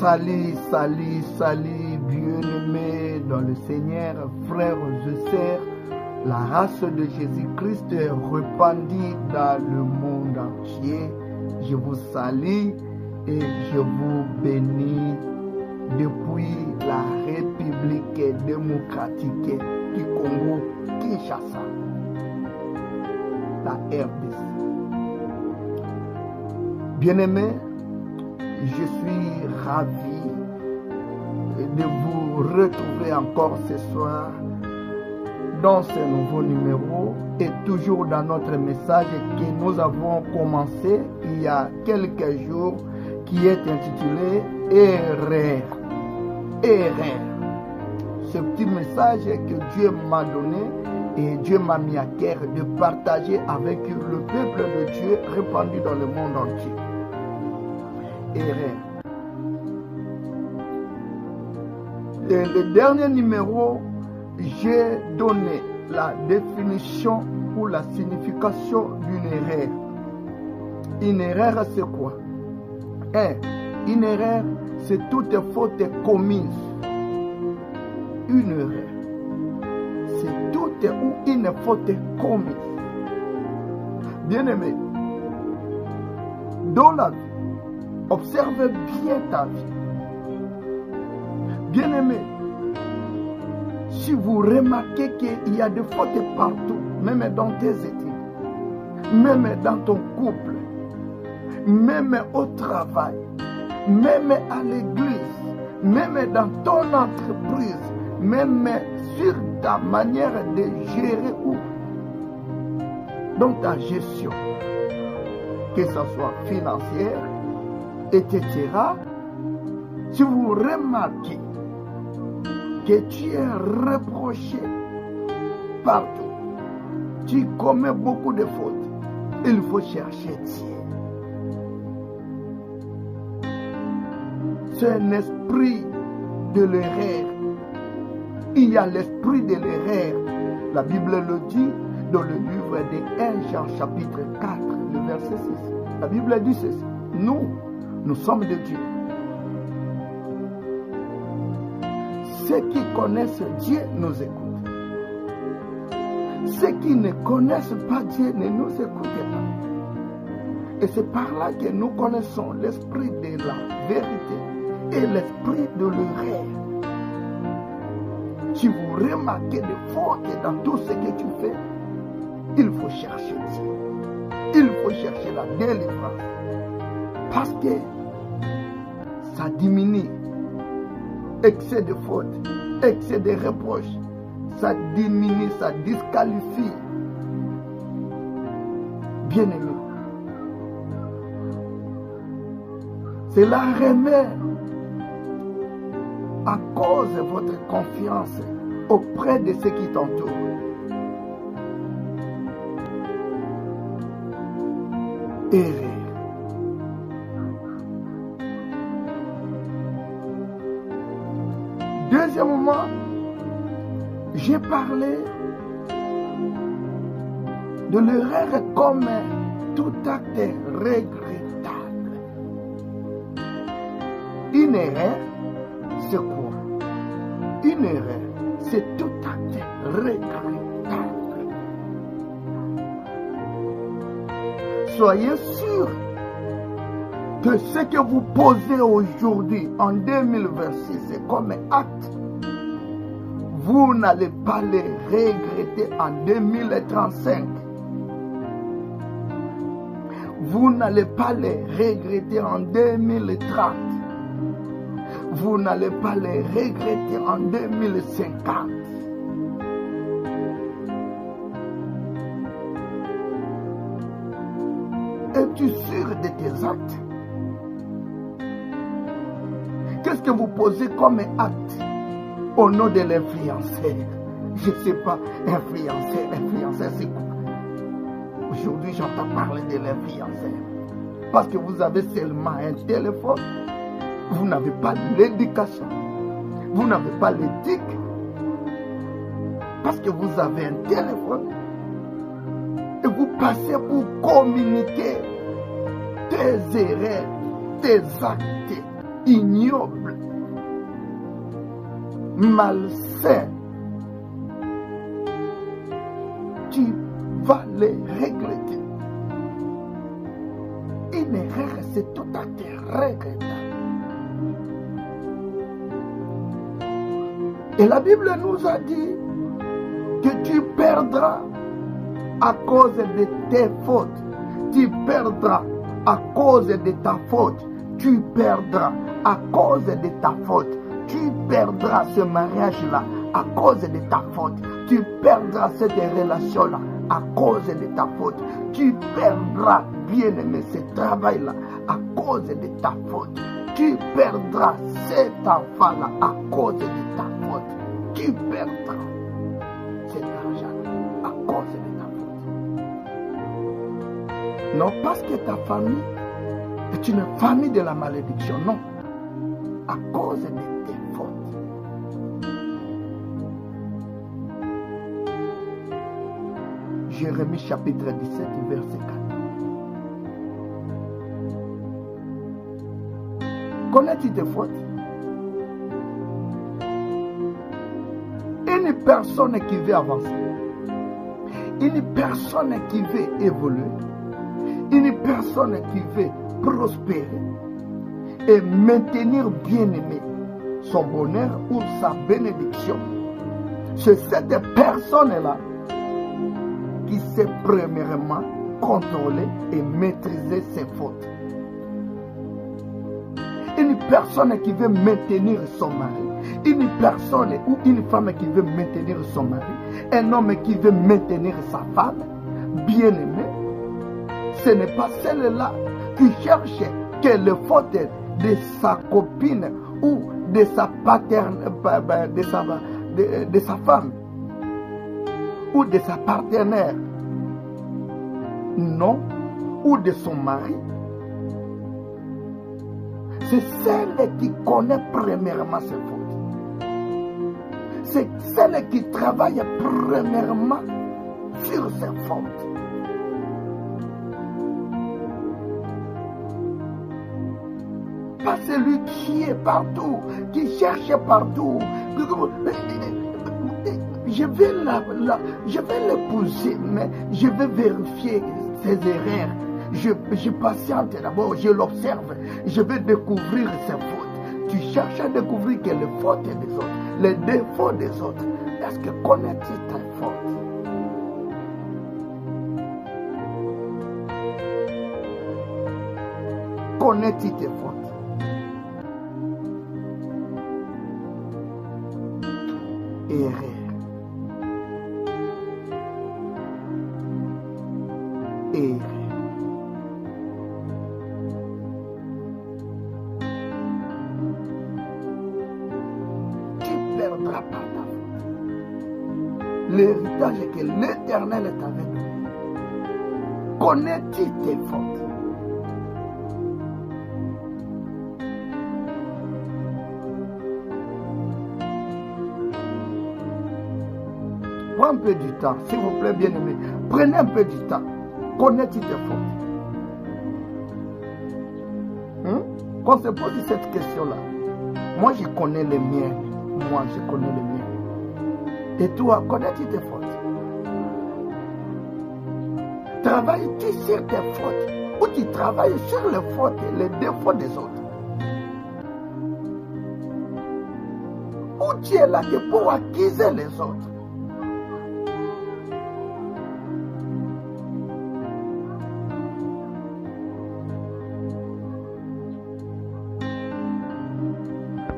Salut, salut, salut, bien-aimés dans le Seigneur, frères et sœurs. La race de Jésus-Christ est répandue dans le monde entier. Je vous salue et je vous bénis depuis la République démocratique du Congo, Kinshasa, la RDC. Bien-aimés, je suis ravi de vous retrouver encore ce soir dans ce nouveau numéro et toujours dans notre message que nous avons commencé il y a quelques jours qui est intitulé Erreur. Erreur. Ce petit message que Dieu m'a donné et Dieu m'a mis à cœur de partager avec le peuple de Dieu répandu dans le monde entier. Erreur. Et le dernier numéro, j'ai donné la définition ou la signification d'une erreur. Une erreur, c'est quoi? Une erreur, c'est toute faute commise. Une erreur, c'est toute ou une faute commise. Bien-aimé, dans la vie, observe bien ta vie. Bien-aimé, si vous remarquez qu'il y a des fautes partout, même dans tes études, même dans ton couple, même au travail, même à l'église, même dans ton entreprise, même sur ta manière de gérer ou dans ta gestion, que ce soit financière, etc. Si vous remarquez que tu es reproché partout, tu commets beaucoup de fautes, il faut chercher Dieu. C'est un esprit de l'erreur. Il y a l'esprit de l'erreur. La Bible le dit dans le livre de 1 Jean chapitre 4, le verset 6. La Bible dit ceci. Nous sommes de Dieu. Ceux qui connaissent Dieu nous écoutent. Ceux qui ne connaissent pas Dieu ne nous écoutent pas. Et c'est par là que nous connaissons l'esprit de la vérité et l'esprit de l'erreur. Si vous remarquez des fautes dans tout ce que tu fais, il faut chercher Dieu. Il faut chercher la délivrance. Parce que ça diminue. Excès de fautes, excès de reproches, ça diminue, ça disqualifie. Bien-aimé, cela remet à cause de votre confiance auprès de ceux qui t'entourent. Erreur. Deuxièmement, j'ai parlé de l'erreur comme tout acte regrettable. Une erreur, c'est quoi? Une erreur, c'est tout acte regrettable. Soyez sûr que ce que vous posez aujourd'hui, en 2026, comme acte, vous n'allez pas les regretter en 2035. Vous n'allez pas les regretter en 2030. Vous n'allez pas les regretter en 2050. Es-tu sûr de tes actes? Qu'est-ce que vous posez comme acte au nom de l'influenceur? Je ne sais pas, influenceur c'est quoi? Aujourd'hui, j'entends parler de l'influenceur. Parce que vous avez seulement un téléphone, vous n'avez pas l'éducation, vous n'avez pas l'éthique. Parce que vous avez un téléphone et vous passez pour communiquer tes erreurs, tes actes, ignobles, malsains, tu vas les regretter. Une erreur, c'est tout à fait regrettable. Et la Bible nous a dit que tu perdras à cause de tes fautes. Tu perdras à cause de ta faute. Tu perdras à cause de ta faute. Tu perdras ce mariage-là à cause de ta faute. Tu perdras cette relation-là à cause de ta faute. Tu perdras, bien-aimé, ce travail-là à cause de ta faute. Tu perdras cet enfant-là à cause de ta faute. Tu perdras cet argent à cause de ta faute. Non parce que ta famille est une famille de la malédiction, non. À cause de tes fautes. Jérémie chapitre 17, verset 4. Connais-tu tes fautes? Une personne qui veut avancer, une personne qui veut évoluer, une personne qui veut prospérer et maintenir bien-aimé son bonheur ou sa bénédiction, c'est cette personne-là qui sait premièrement contrôler et maîtriser ses fautes. Une personne qui veut maintenir son mari, une personne ou une femme qui veut maintenir son mari, un homme qui veut maintenir sa femme, bien-aimée, ce n'est pas celle-là qui cherche que les fautes de sa copine ou de sa de sa femme ou de sa partenaire, non, ou de son mari. C'est celle qui connaît premièrement ses fautes. C'est celle qui travaille premièrement sur ses fautes. Pas celui qui est partout, qui cherche partout. Je vais l'épouser, mais je vais vérifier ses erreurs. Je patiente d'abord, je l'observe, je vais découvrir ses fautes. Tu cherches à découvrir que les fautes des autres, les défauts des autres. Est-ce que connais-tu tes fautes? Connais-tu tes fautes? Erreur. Erreur. Par ta faute. L'héritage que l'Éternel est avec nous. Connais-tu tes fautes? Prends un peu du temps, s'il vous plaît, bien-aimé. Prenez un peu du temps. Connais-tu tes fautes? Quand on se pose cette question-là, moi je connais les miennes. Moi, je connais les miens. Et toi, connais-tu tes fautes? Travailles-tu sur tes fautes? Ou tu travailles sur les fautes et les défauts des autres? Ou tu es là que pour accuser les autres?